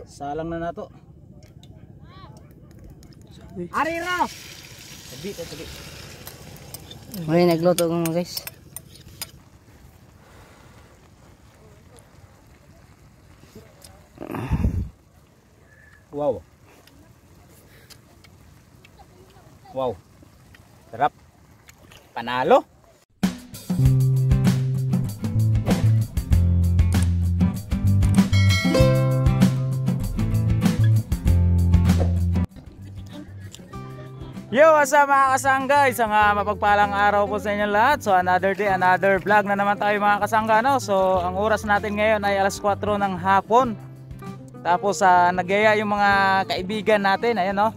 Salang na nato. Arira. Sabi. May nagluto ko mga guys. Wow. Wow. Sarap. Panalo. Yo, what's up mga kasangga? Isang mapagpalang araw po sa inyo lahat. So another day, another vlog na naman tayo mga kasangga, no? So ang oras natin ngayon ay alas 4 ng hapon. Tapos nagyaya yung mga kaibigan natin, ayan, no?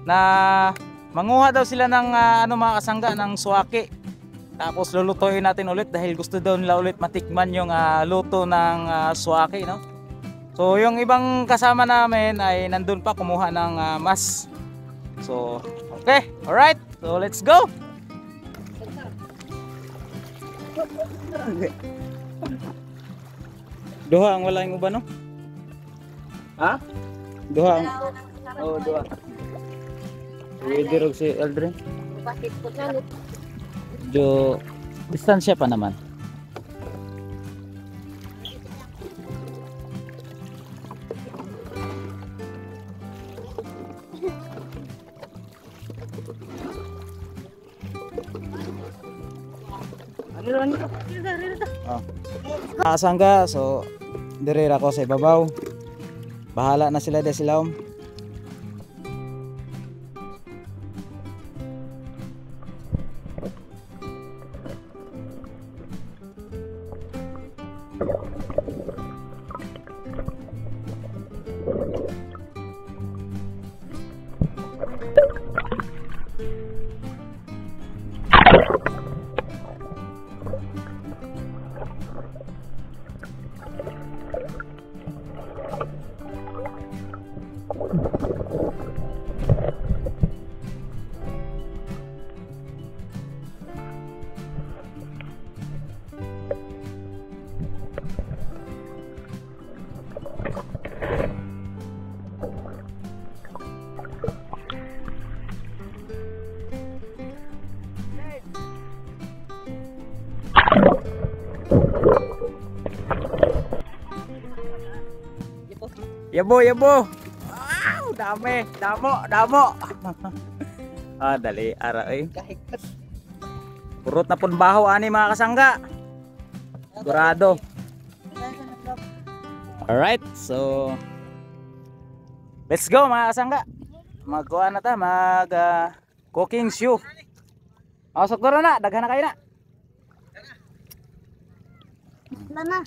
Na manguha daw sila ng mga kasangga ng suwaki. Tapos lulutuin natin ulit dahil gusto daw nila ulit matikman yung luto ng suwaki, no? So yung ibang kasama namin ay nandun pa kumuha ng mas. So, okay, alright, so let's go. Duha ang wala yung uban, no? Ha? Duha ang... Oh, duha. Idirog si Eldrin. Jo, distansya pa naman. Kasangga, so dirira ko sa ibabaw. Bahala na sila de silawom. Yabo. Wow, dami, damo. Dali ara eh. Purot na pun baho ani mga kasangga. Sigurado. Alright, so let's go mga kasangga. Magkuha na ta, cooking show. Masok na, daghan na kayo na. Lana.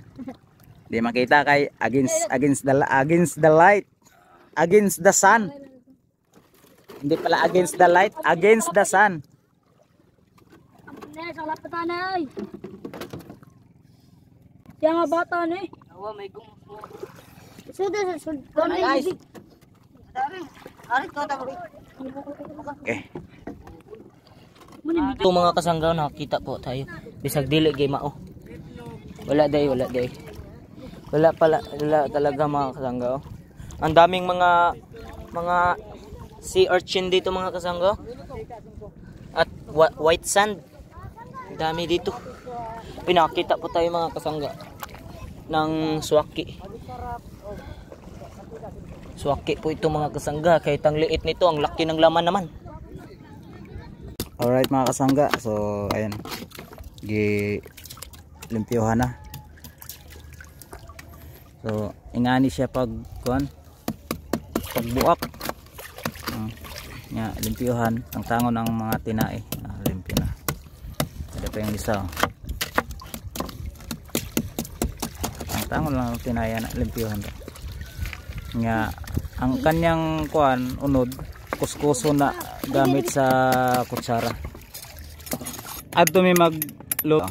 Di makita kay against the light, against the sun. Hindi pala against the light, against the sun. Sa lapatan ay. Siya nga bata ni. Awa may gumpo. Sudah. Guys. Okay. Ito mga kasanggaw, nakakita po tayo. Bisag dili gay mao. Wala day. Wala talaga mga kasanggaw. Ang daming mga sea urchin dito mga kasanggaw. At white sand. Ang dami dito. Pinakita po tayo mga kasangga ng suwaki. Suwaki po ito mga kasangga. Kahit ang liit nito, ang laki ng laman naman. Alright mga kasangga, so ayan, limpyohan na. So ingani siya pagbuak. Limpyohan ang tangon ng mga tinae. Limpyo na. Ada pa yung isa. Ang tangon lang ng tinae na limpyohan. Ang kanyang unod kuskuso na gamit sa kutsara. Adto may maglo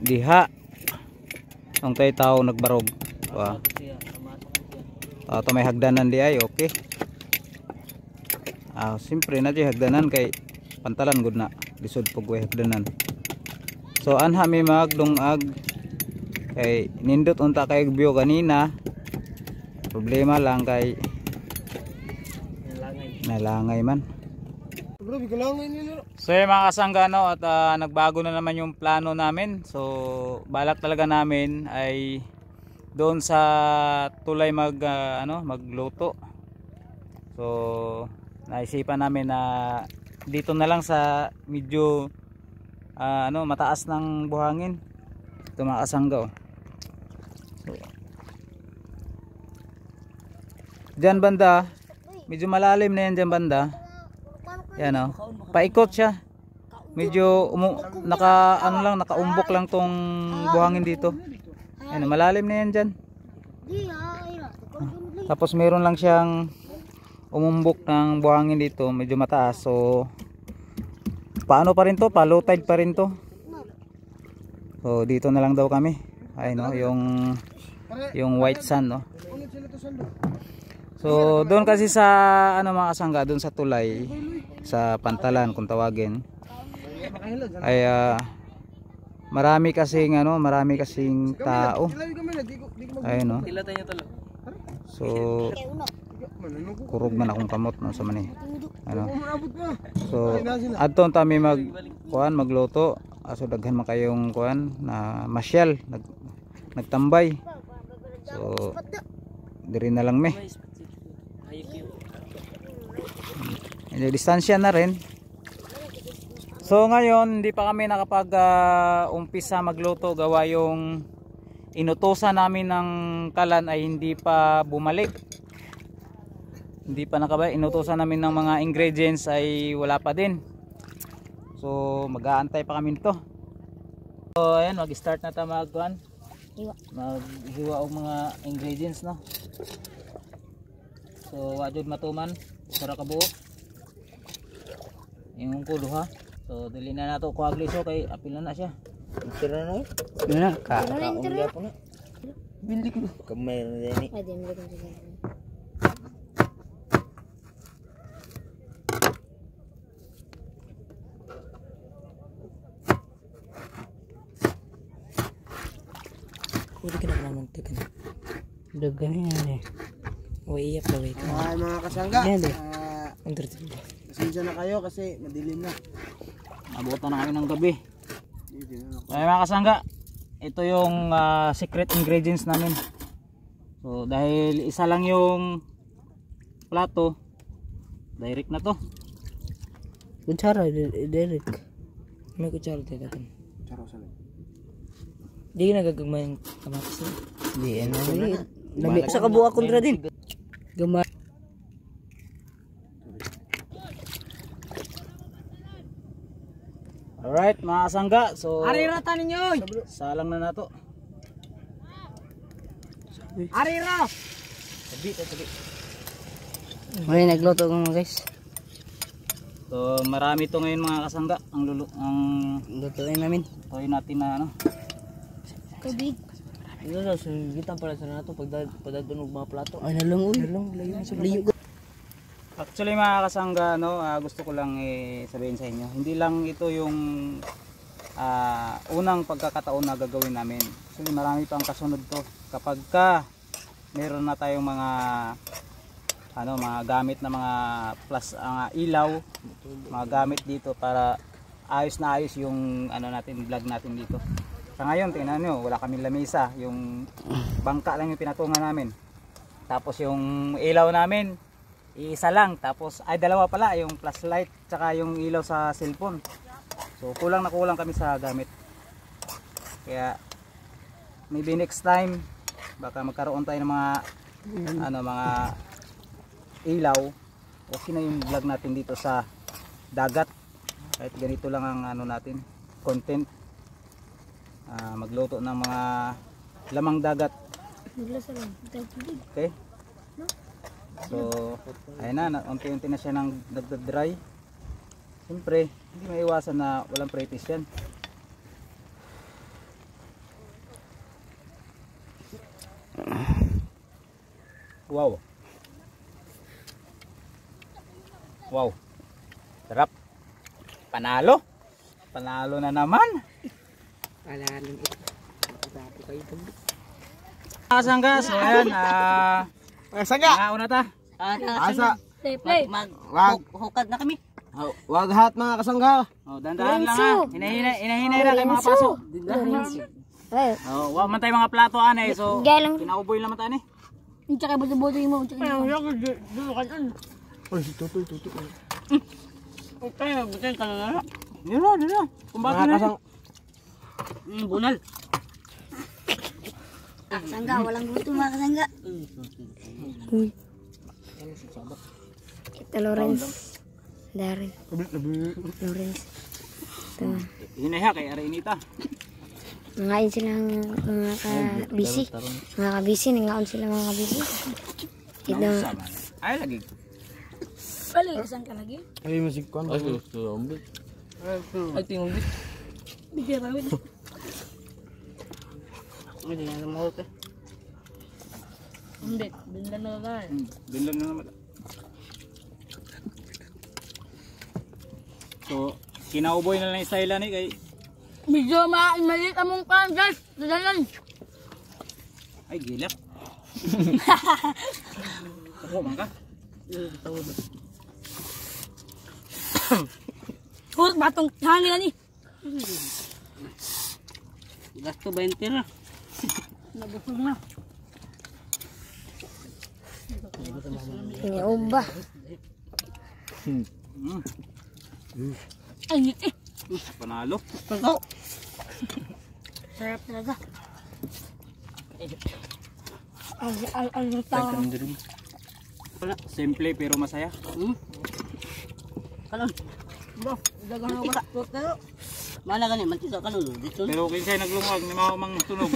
diha ang tayo nagbarog. Wow. Ito may hagdanan di ay okay. Siyempre na di hagdanan kay pantalan gud na lisod pug way hagdanan. So anha may magdungag kay nindot unta kay view kanina problema lang kay nalangay man. So yung mga kasangga, no, at nagbago na naman yung plano namin. So balak talaga namin ay doon sa tulay magluto. So naisipan namin na dito na lang sa medyo mataas ng buhangin. Ito mga kasangga, oh. So, dyan banda medyo malalim na yan dyan banda. Yan, oh. Paikot siya. Medyo nakaumbok lang tong buhangin dito. Yan, malalim na yan dyan. Tapos meron lang siyang umumbok ng buhangin dito, medyo mataas. So paano pa rin to? Low tide pa rin to. So dito na lang daw kami. Ay no, yung white sand, no. So doon kasi sa mga kasangga, doon sa tulay, sa pantalan kung tawagin, ay marami kasing tao. Ayun, no. So kurog man akong kamot, no, sa mani. So adton tami magluto. So daghan man kayong na masyal, nagtambay. So diri na lang me. Distansya na rin. So ngayon hindi pa kami nakapag umpisa magluto, gawa yung inutusan namin ng kalan ay hindi pa bumalik. Hindi pa nakabalik. Inutusan namin ng mga ingredients ay wala pa din. So mag-aantay pa kami nito. So ayan, mag-start na tayo maghiwa og mga ingredients, no. So wajud matuman sara ka buo. Yung kulo, ha. So dili na nato kuagli, so kay apil na siya. Tira na. Na ka. Kaumya po na. Bili ko. Kamay na din. Ay din ko. Pwede ka na naman tekan. Dagan yan eh. O iyak na wait. Ay mga kasangga. Yan eh. Pasensya na kayo kasi madilim na. Abutan na kami ng gabi. Ay mga kasangga, ito yung secret ingredients namin. So dahil isa lang yung plato, direct na to. Kutsara, direct. May kutsara tayo natin. Kutsara sa loob. Di nagagagmay yung kamatis. Di yan na. Sa kabuha kontra din. Gamay. Alright mga kasangga, so Arirata ninyo. salang na nato. Arira. Tabi. May nagluto ko mga guys. So marami to ngayon mga kasangga ang Lutuin namin. tuloy natin na Tubig. Ito na, sugitan pala sa nato pagdadun og mga plato. Ay nalungoy. Layo. Actually mga kasangga, gusto ko lang sabihin sa inyo, hindi lang ito yung unang pagkakataon na gagawin namin. Actually marami pang kasunod to. Kapag meron na tayong mga gamit na mga ilaw, mga gamit dito para ayos na ayos yung vlog natin dito. Sa ngayon tingnan nyo, wala kaming lamesa, yung bangka lang yung pinatungan namin. Tapos yung ilaw namin isa lang, tapos ay dalawa pala, yung flashlight tsaka yung ilaw sa cellphone. So kulang na kulang kami sa gamit. Kaya maybe next time baka magkaroon tayo ng mga mga ilaw. Okay na yung vlog natin dito sa dagat. Kahit ganito lang ang natin, content. Magluto ng mga lamang dagat. Okay? So, ayun na, unti-unti na siya nang nagdadry. Siyempre, hindi maiwasan na walang practice yan. Wow. Wow. Sarap. Panalo. Panalo na naman. Panalo ito. Kasangga, So ayan, Sangga! Una ta. Asa! Play. Wag! Hukad na kami. Wag hat mga kasangga! Oh, dandahan lang ha. Hinahinay na kay mga paso. Ay, Oh, wag man tayo mga plato anay. So, galang. kinauboy lang man tani. Yung tsaka buto-buto mo. Oy, si Tutoy. Okay, butin ka na. Dito. Kumbati Mga na. kasang... Bunal. Kasangga, walang buto mga kasangga. Kita Lawrence. Darin. Lawrence. Ito. Hinay ha kay Arenita. Nangain silang mga kabisi. Mga kabisi, nangaon sila mga kabisi. Ito. Ay lagi. Balik, saan ka lagi? Ay, musik ko. Ay, tingong bis. Bigyan rawin. Hindi na mahot eh. Hindi, binlan na lang. Binlan na naman. So, kinauboy na lang yung style ni kay Medyo maliit among pan, guys. Dadalan. ay gilak. Ako man ka. Hurot batong hangin na ni. Gasto 20 na. Nabusog na. Ini ubah. Ay, ngiti. Panalo. Pagkaw. Sarap talaga. Ang tawang. Simple pero masaya. Kanon. Bro, dagang na ba? Pero, Mana gani mantiso kanon dito. Pero kinsay naglungag ni mao mang tunog.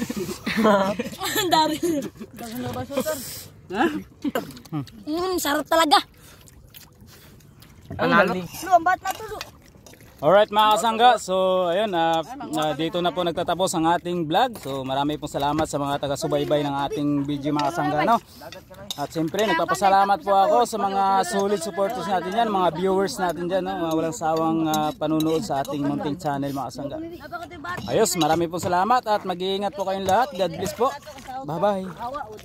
ang dami. Dagang na ba, Sotor? Ha? Sarap talaga. Panalo. Lumbat na tulo. Alright mga kasangga, so ayun, dito na po nagtatapos ang ating vlog. So marami pong salamat sa mga taga-subaybay ng ating video mga kasangga, no? At siyempre nagpapasalamat po ako sa mga solid supporters natin yan, mga viewers natin dyan, no? Mga walang sawang panunood sa ating munting channel mga kasangga. Ayos, marami pong salamat at mag-iingat po kayong lahat. God bless po. Bye bye.